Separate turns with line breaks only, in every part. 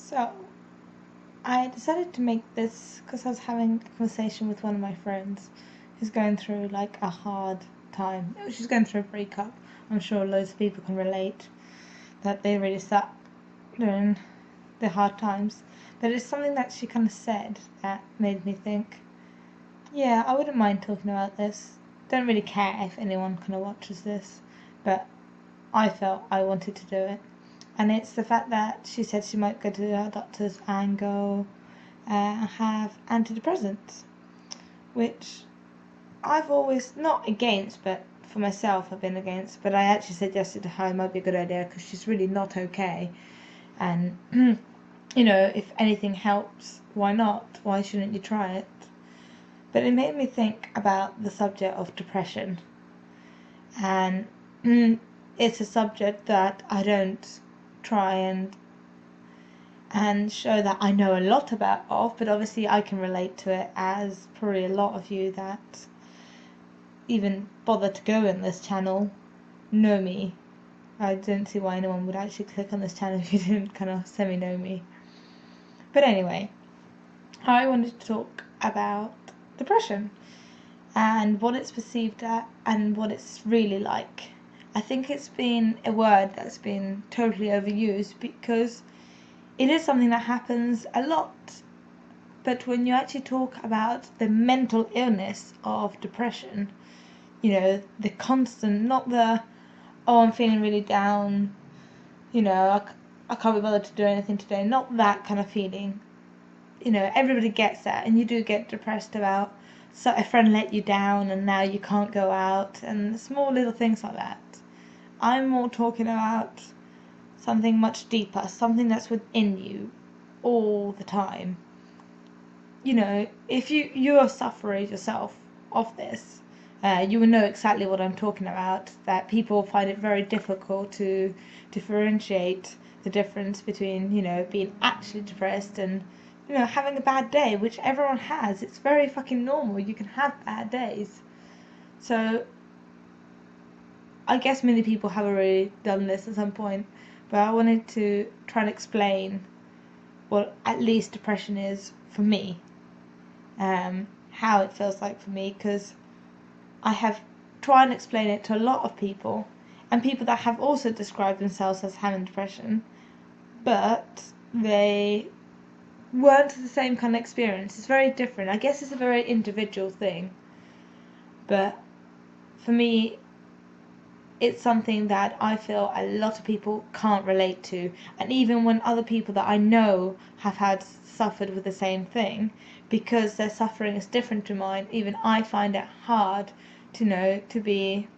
So, I decided to make this because I was having a conversation with one of my friends who's going through like a hard time. She's going through a breakup. I'm sure loads of people can relate that they really sat during the hard times. But it's something that she kind of said that made me think, yeah, I wouldn't mind talking about this. Don't really care if anyone kind of watches this, but I felt I wanted to do it. And it's the fact that she said she might go to the doctors and go have antidepressants, which I've always not against, but for myself I've been against. But I actually suggested to her it might be a good idea because she's really not okay, and if anything helps, why not? Why shouldn't you try it? But it made me think about the subject of depression, and it's a subject that I don't try and show that I know a lot about but obviously I can relate to it, as probably a lot of you that even bother to go in this channel know me. I don't see why anyone would actually click on this channel if you didn't kind of semi-know me. But anyway, I wanted to talk about depression and what it's perceived at and what it's really like. I think it's been a word that's been totally overused because it is something that happens a lot. But when you actually talk about the mental illness of depression, the constant, not the, oh, I'm feeling really down, I can't be bothered to do anything today, not that kind of feeling. Everybody gets that, and you do get depressed about so a friend let you down and now you can't go out, and small little things like that. I'm more talking about something much deeper, something that's within you all the time. If you're a sufferer yourself of this, you will know exactly what I'm talking about, that people find it very difficult to differentiate the difference between, being actually depressed and, having a bad day, which everyone has. It's very fucking normal. You can have bad days. So, I guess many people have already done this at some point, but I wanted to try and explain what at least depression is for me, how it feels like for me, because I have tried and explain it to a lot of people, and people that have also described themselves as having depression, but they weren't the same kind of experience. It's very different. I guess it's a very individual thing, but for me, it's something that I feel a lot of people can't relate to. And even when other people that I know have suffered with the same thing, because their suffering is different to mine, even I find it hard to be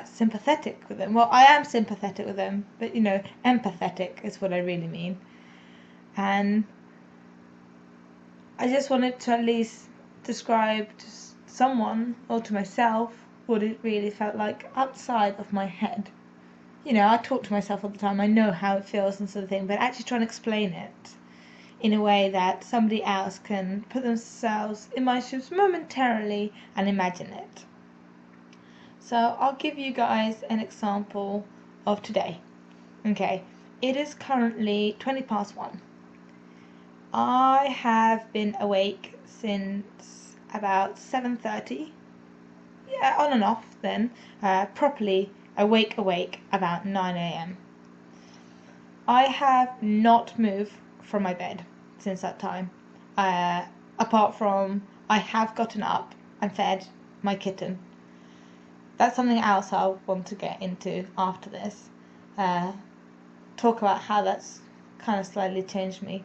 sympathetic with them. Well, I am sympathetic with them, but empathetic is what I really mean. And I just wanted to at least describe to someone or to myself what it really felt like outside of my head. I talk to myself all the time, I know how it feels and sort of thing, but actually trying to explain it in a way that somebody else can put themselves in my shoes momentarily and imagine it. So I'll give you guys an example of today. Okay, it is currently 1:20. I have been awake since about 7:30. Yeah, on and off then, properly awake about 9 a.m. I have not moved from my bed since that time, apart from I have gotten up and fed my kitten. That's something else I want to get into after this. Talk about how that's kind of slightly changed me.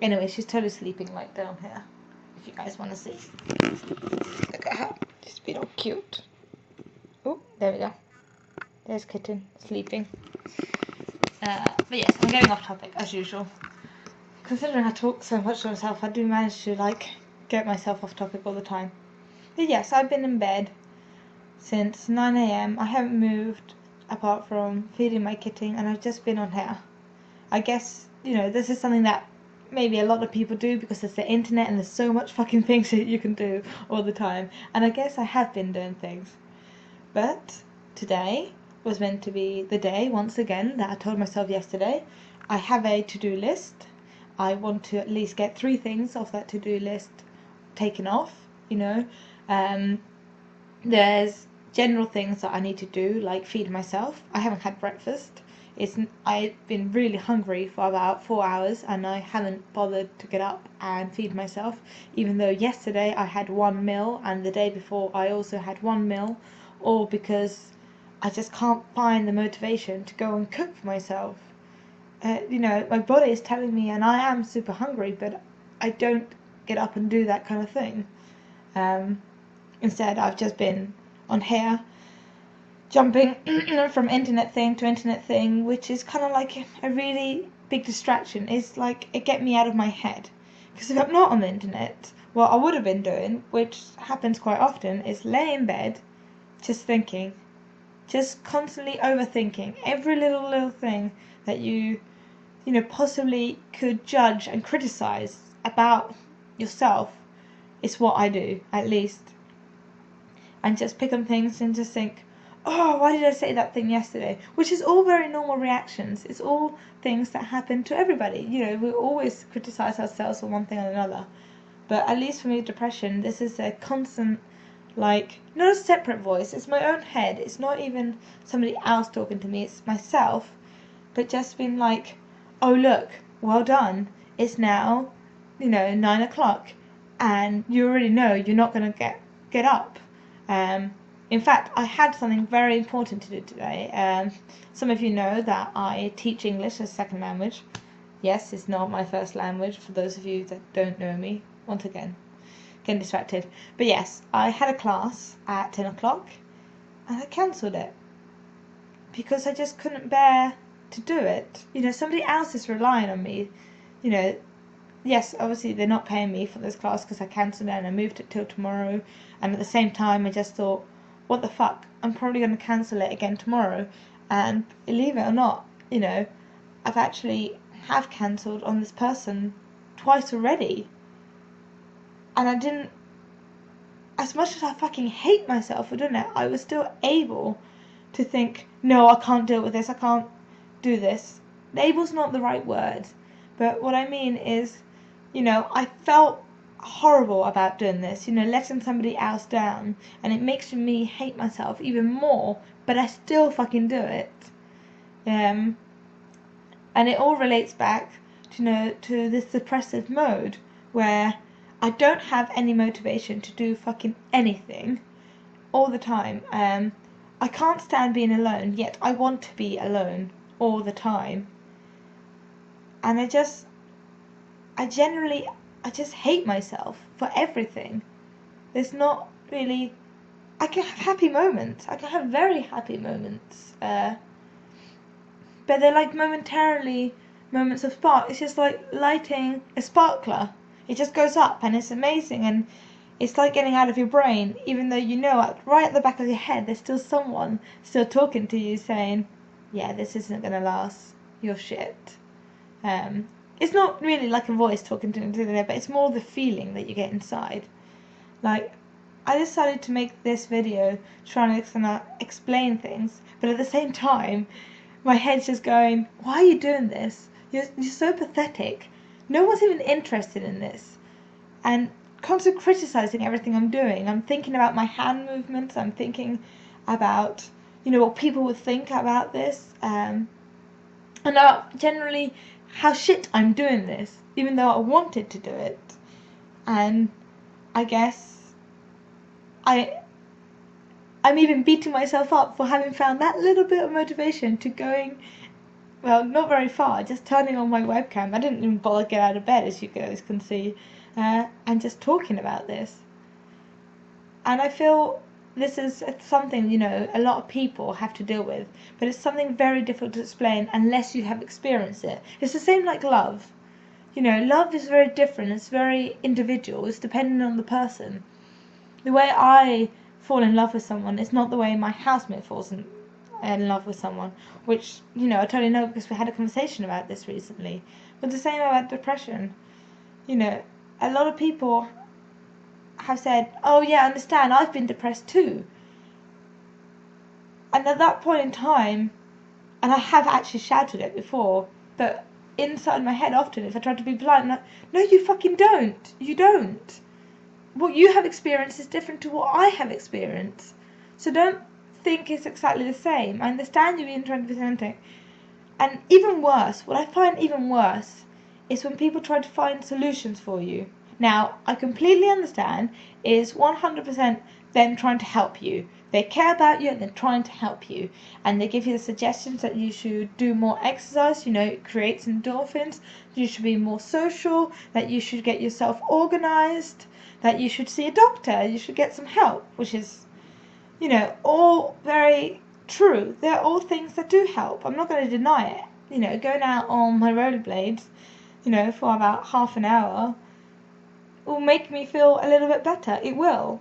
Anyway, she's totally sleeping right down here, if you guys want to see. Look at her. She's being all cute. Oh, there we go. There's kitten sleeping. But yes, I'm getting off topic as usual. Considering I talk so much to myself, I do manage to get myself off topic all the time. But yes, I've been in bed since 9 a.m. I haven't moved apart from feeding my kitten, and I've just been on here. I guess, this is something that maybe a lot of people do because it's the internet and there's so much fucking things that you can do all the time. And I guess I have been doing things. But today was meant to be the day, once again, that I told myself yesterday. I have a to-do list. I want to at least get 3 things off that to-do list taken off, you know. There's general things that I need to do, like feed myself. I haven't had breakfast. I've been really hungry for about 4 hours, and I haven't bothered to get up and feed myself, even though yesterday I had 1 meal and the day before I also had 1 meal, all because I just can't find the motivation to go and cook for myself. You know, my body is telling me, and I am super hungry, but I don't get up and do that kind of thing. Instead, I've just been on here jumping from internet thing to internet thing, which is kind of like a really big distraction. It's like it gets me out of my head. Because if I'm not on the internet, what I would have been doing, which happens quite often, is lay in bed, just thinking, just constantly overthinking every little thing that you know, possibly could judge and criticize about yourself. Is what I do, at least. And just pick on things and just think, oh, why did I say that thing yesterday? Which is all very normal reactions. It's all things that happen to everybody. You know, we always criticize ourselves for one thing or another. But at least for me, depression, this is a constant, like, not a separate voice. It's my own head. It's not even somebody else talking to me. It's myself. But just being like, oh, look, well done. It's now, you know, 9 o'clock. And you already know you're not going to get up. In fact, I had something very important to do today. Some of you know that I teach English as a second language. Yes, it's not my first language, for those of you that don't know me. Once again, getting distracted. But yes, I had a class at 10 o'clock, and I cancelled it. Because I just couldn't bear to do it. You know, somebody else is relying on me. You know, yes, obviously they're not paying me for this class because I cancelled it and I moved it till tomorrow. And at the same time, I just thought, what the fuck? I'm probably going to cancel it again tomorrow. And believe it or not, you know, I've actually have cancelled on this person twice already. And I didn't, as much as I fucking hate myself for doing it, I was still able to think, no, I can't deal with this. I can't do this. Able's not the right word. But what I mean is, you know, I felt horrible about doing this, you know, letting somebody else down, and it makes me hate myself even more, but I still fucking do it. And it all relates back to, you know, to this depressive mode where I don't have any motivation to do fucking anything all the time. I can't stand being alone, yet I want to be alone all the time. And I just hate myself for everything. There's not really, I can have happy moments. I can have very happy moments. But they're like momentarily moments of spark. It's just like lighting a sparkler. It just goes up and it's amazing, and it's like getting out of your brain, even though you know right at the back of your head there's still someone still talking to you saying, yeah, this isn't gonna last. You're shit. It's not really like a voice talking to you, but it's more the feeling that you get inside. Like, I decided to make this video trying to explain things, but at the same time, my head's just going, why are you doing this? You're so pathetic. No one's even interested in this. And constantly criticizing everything I'm doing. I'm thinking about my hand movements. I'm thinking about, you know, what people would think about this. And generally how shit I'm doing this, even though I wanted to do it. And I guess I'm even beating myself up for having found that little bit of motivation to going, well, not very far, just turning on my webcam. I didn't even bother to get out of bed, as you guys can see, and just talking about this. And I feel this is something, you know, a lot of people have to deal with, but it's something very difficult to explain unless you have experienced it. It's the same like love. You know, love is very different. It's very individual. It's dependent on the person. The way I fall in love with someone is not the way my housemate falls in love with someone, which, you know, I totally know because we had a conversation about this recently. But the same about depression. You know, a lot of people have said, oh yeah, I understand, I've been depressed too. And at that point in time, and I have actually shouted it before, but inside my head often, if I try to be polite, I'm like, no, you fucking don't. You don't. What you have experienced is different to what I have experienced. So don't think it's exactly the same. I understand you being trying to be authentic. And even worse, what I find even worse is when people try to find solutions for you. Now, I completely understand is 100% them trying to help you. They care about you and they're trying to help you. And they give you the suggestions that you should do more exercise, it creates endorphins, you should be more social, that you should get yourself organized, that you should see a doctor, you should get some help, which is, all very true. They're all things that do help. I'm not going to deny it. Going out on my rollerblades, for about half an hour will make me feel a little bit better. It will.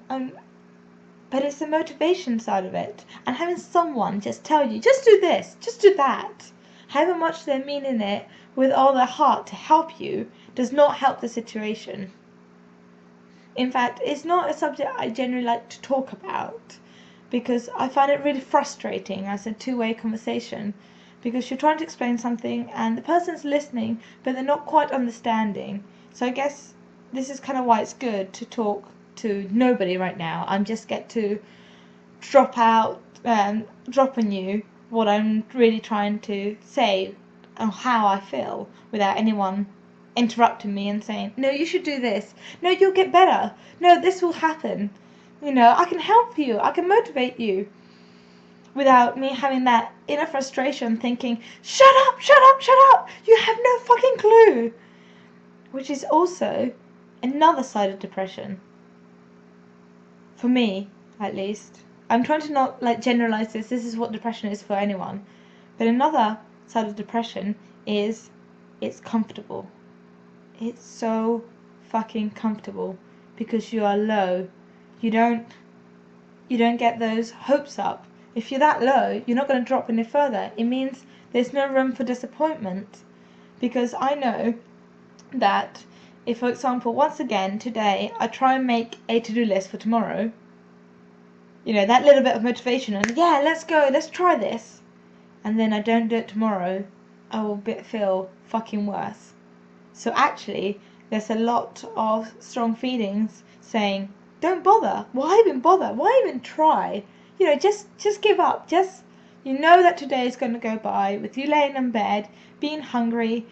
But it's the motivation side of it. And having someone just tell you, just do this, just do that, however much they mean in it with all their heart to help you, does not help the situation. In fact, it's not a subject I generally like to talk about, because I find it really frustrating as a two-way conversation, because you're trying to explain something and the person's listening but they're not quite understanding. So I guess this is kind of why it's good to talk to nobody right now. I'm just get to drop on you what I'm really trying to say and how I feel without anyone interrupting me and saying, no, you should do this, no, you'll get better, no, this will happen. I can help you, I can motivate you, without me having that inner frustration thinking, shut up, shut up, shut up, you have no fucking clue. Which is also another side of depression. For me, at least. I'm trying to not generalize this is what depression is for anyone. But another side of depression is it's comfortable. It's so fucking comfortable because you are low. You don't get those hopes up. If you're that low, you're not going to drop any further. It means there's no room for disappointment. Because I know that if, for example, once again today I try and make a to-do list for tomorrow, that little bit of motivation and yeah, let's go, let's try this, and then I don't do it tomorrow, I will feel fucking worse. So actually there's a lot of strong feelings saying, don't bother, why even bother, why even try, just give up, that today is going to go by with you laying in bed, being hungry,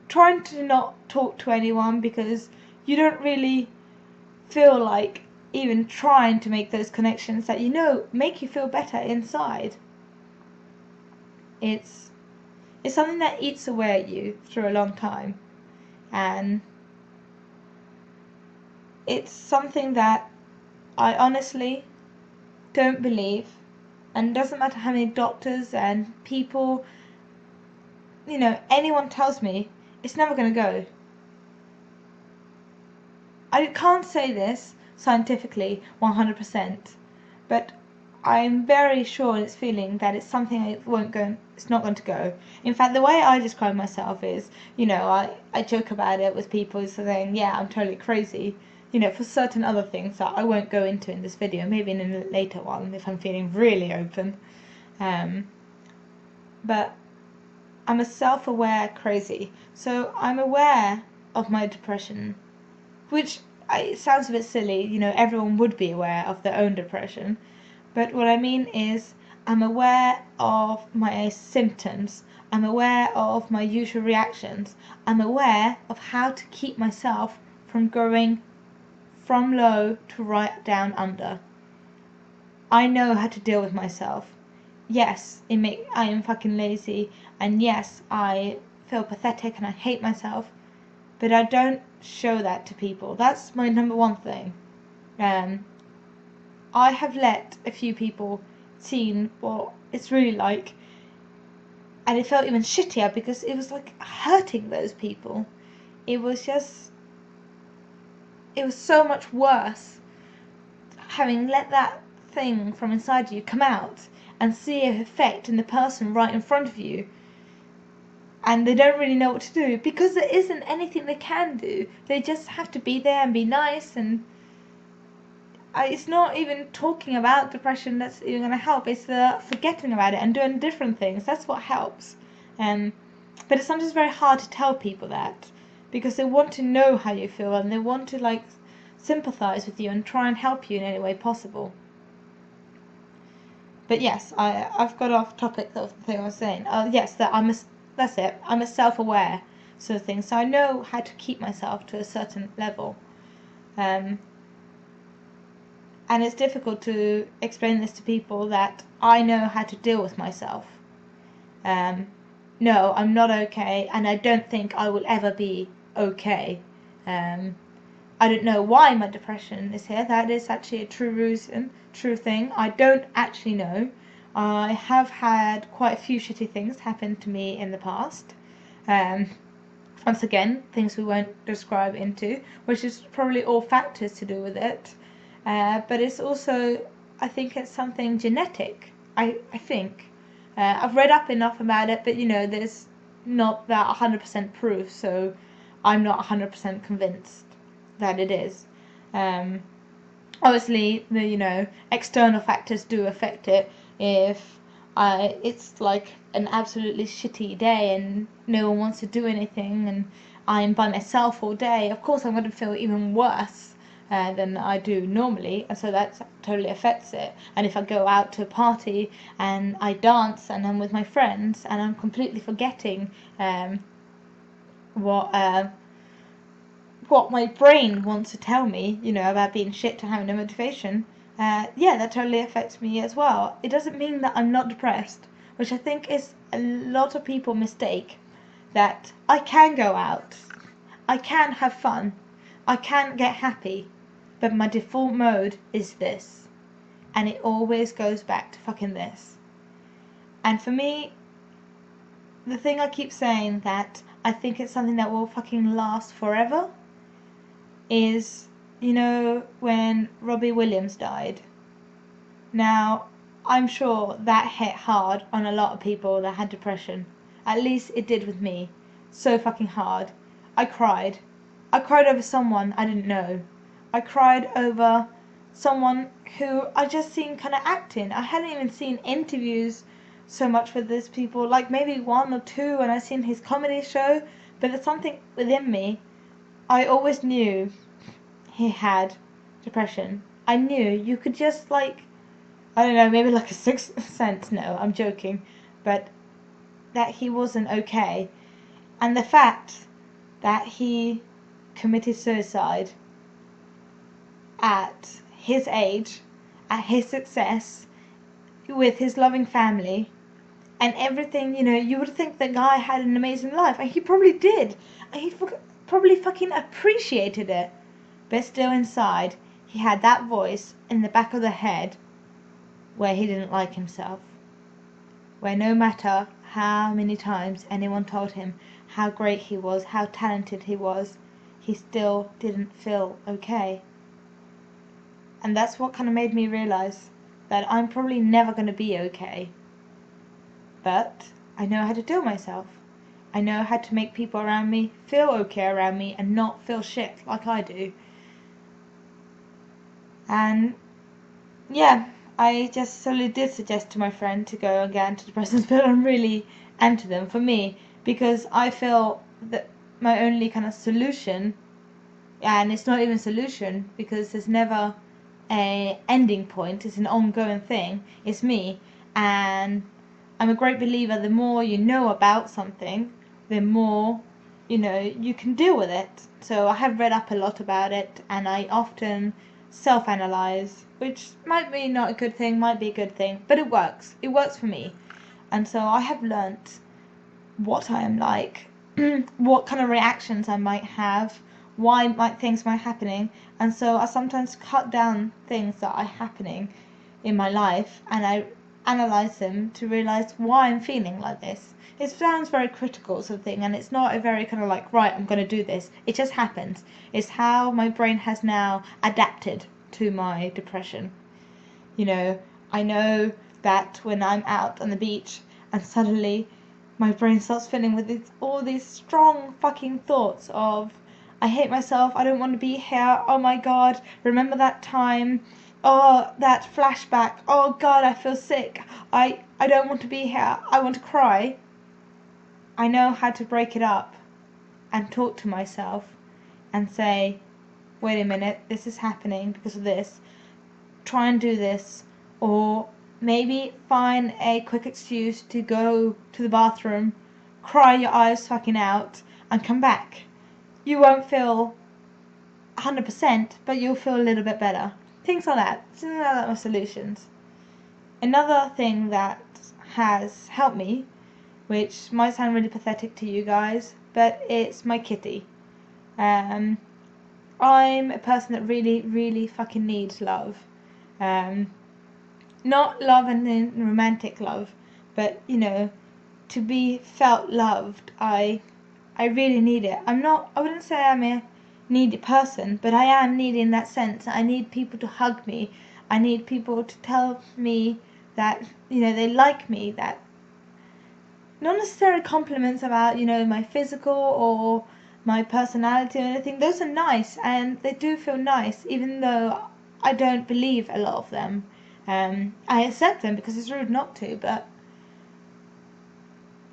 trying to not talk to anyone because you don't really feel like even trying to make those connections that make you feel better inside. It's something that eats away at you through a long time, and it's something that I honestly don't believe, and it doesn't matter how many doctors and people, anyone tells me, it's never going to go. I can't say this scientifically 100%, but I'm very sure in its feeling that it's something it's not going to go. In fact, the way I describe myself is, I joke about it with people saying, yeah, I'm totally crazy, for certain other things that I won't go into in this video, maybe in a later one if I'm feeling really open. But I'm a self-aware crazy, so I'm aware of my depression, which it sounds a bit silly, everyone would be aware of their own depression, but what I mean is I'm aware of my symptoms, I'm aware of my usual reactions, I'm aware of how to keep myself from going from low to right down under. I know how to deal with myself. Yes, I am fucking lazy, and yes, I feel pathetic and I hate myself, but I don't show that to people. That's my number one thing. I have let a few people see what it's really like, and it felt even shittier because it was like hurting those people. It was so much worse having let that thing from inside you come out and see it affect in the person right in front of you, and they don't really know what to do because there isn't anything they can do. They just have to be there and be nice, and it's not even talking about depression that's even going to help. It's the forgetting about it and doing different things. That's what helps. But it's sometimes very hard to tell people that, because they want to know how you feel and they want to like sympathize with you and try and help you in any way possible. But yes, I've got off topic of the thing I was saying. Yes, that's it. I'm a self-aware sort of thing, so I know how to keep myself to a certain level. And it's difficult to explain this to people that I know how to deal with myself. No, I'm not okay, and I don't think I will ever be okay. I don't know why my depression is here. That is actually a true reason, true thing. I don't actually know. I have had quite a few shitty things happen to me in the past. Once again, things we won't describe into, which is probably all factors to do with it. But it's also, I think it's something genetic. I think. I've read up enough about it, but there's not that 100% proof, so I'm not 100% convinced that it is. Obviously, the external factors do affect it. If it's like an absolutely shitty day and no one wants to do anything and I'm by myself all day, of course I'm going to feel even worse than I do normally, and so that totally affects it. And if I go out to a party and I dance and I'm with my friends and I'm completely forgetting what my brain wants to tell me, about being shit to having no motivation, that totally affects me as well. It doesn't mean that I'm not depressed, which I think is a lot of people mistake, that I can go out, I can have fun, I can get happy, but my default mode is this, and it always goes back to fucking this. And for me, the thing I keep saying that I think it's something that will fucking last forever is, when Robbie Williams died. Now, I'm sure that hit hard on a lot of people that had depression. At least it did with me. So fucking hard. I cried. I cried over someone I didn't know. I cried over someone who I just seen kind of acting. I hadn't even seen interviews so much with these people, like maybe one or two, and I seen his comedy show, but there's something within me. I always knew he had depression. I knew you could just I don't know, maybe like a sixth sense, no, I'm joking, but that he wasn't okay. And the fact that he committed suicide at his age, at his success, with his loving family, and everything, you would think the guy had an amazing life, and he probably did, and he probably fucking appreciated it, but still inside, he had that voice in the back of the head where he didn't like himself, where no matter how many times anyone told him how great he was, how talented he was, he still didn't feel okay. And that's what kind of made me realize that I'm probably never going to be okay. But I know how to deal myself. I know how to make people around me feel okay around me and not feel shit like I do. And yeah, I just solely did suggest to my friend to go and get antidepressants, but I'm really anti them for me, because I feel that my only kind of solution, and it's not even solution because there's never a ending point, it's an ongoing thing, it's me. And I'm a great believer, the more you know about something, the more you can deal with it. So I have read up a lot about it, and I often self-analyze, which might be not a good thing, might be a good thing, but it works for me. And so I have learnt what I am like, what kind of reactions I might have, why things might happening, and so I sometimes cut down things that are happening in my life, and I analyze them to realize why I'm feeling like this. It sounds very critical sort of thing, and it's not a very kind of right, I'm going to do this. It just happens. It's how my brain has now adapted to my depression. I know that when I'm out on the beach and suddenly my brain starts filling with all these strong fucking thoughts of, I hate myself, I don't want to be here, oh my god, remember that time, oh, that flashback, oh God, I feel sick, I don't want to be here, I want to cry, I know how to break it up and talk to myself and say, wait a minute, this is happening because of this, try and do this, or maybe find a quick excuse to go to the bathroom, cry your eyes fucking out, and come back. You won't feel 100%, but you'll feel a little bit better. Things like that. Things like that are solutions. Another thing that has helped me, which might sound really pathetic to you guys, but it's my kitty. I'm a person that really, really fucking needs love. Not love and then romantic love, but you know, to be felt loved. I really need it. I wouldn't say I'm a needy person, but I am needy in that sense. I need people to hug me. I need people to tell me that, you know, they like me, that not necessarily compliments about, you know, my physical or my personality or anything. Those are nice and they do feel nice, even though I don't believe a lot of them. I accept them because it's rude not to, but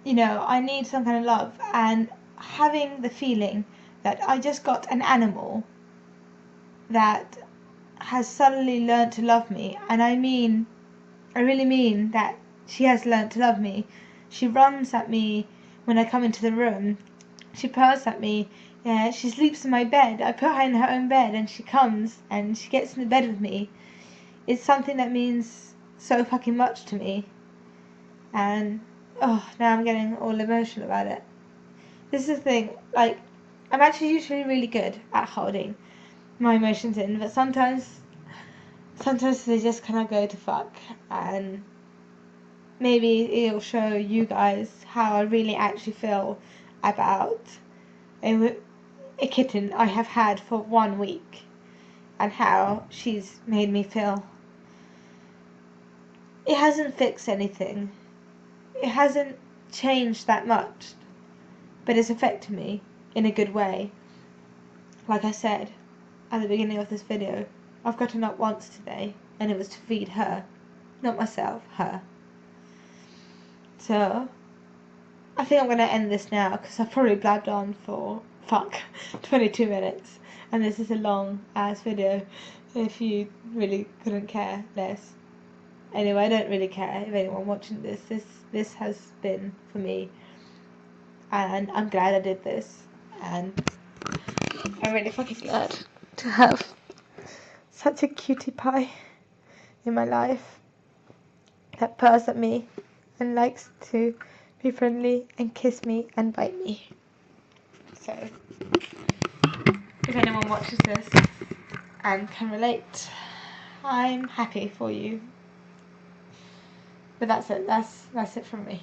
you know, I need some kind of love, and having the feeling that I just got an animal that has suddenly learned to love me, and I really mean that she has learned to love me. She runs at me when I come into the room. She purrs at me. She sleeps in my bed. I put her in her own bed and she comes and she gets in the bed with me. It's something that means so fucking much to me. And oh, now I'm getting all emotional about it. This is the thing, like, I'm actually usually really good at holding my emotions in, but sometimes they just kind of go to fuck, and maybe it'll show you guys how I really actually feel about a kitten I have had for 1 week, and how she's made me feel. It hasn't fixed anything. It hasn't changed that much, but it's affected me in a good way. Like I said at the beginning of this video, I've gotten up once today, and it was to feed her, not myself, her. So I think I'm going to end this now, because I've probably blabbed on for 22 minutes, and this is a long ass video if you really couldn't care less. Anyway, I don't really care if anyone watching this. This has been for me, and I'm glad I did this, and I'm really fucking glad to have such a cutie pie in my life that purrs at me and likes to be friendly and kiss me and bite me. So if anyone watches this and can relate, I'm happy for you. But that's it. That's it from me.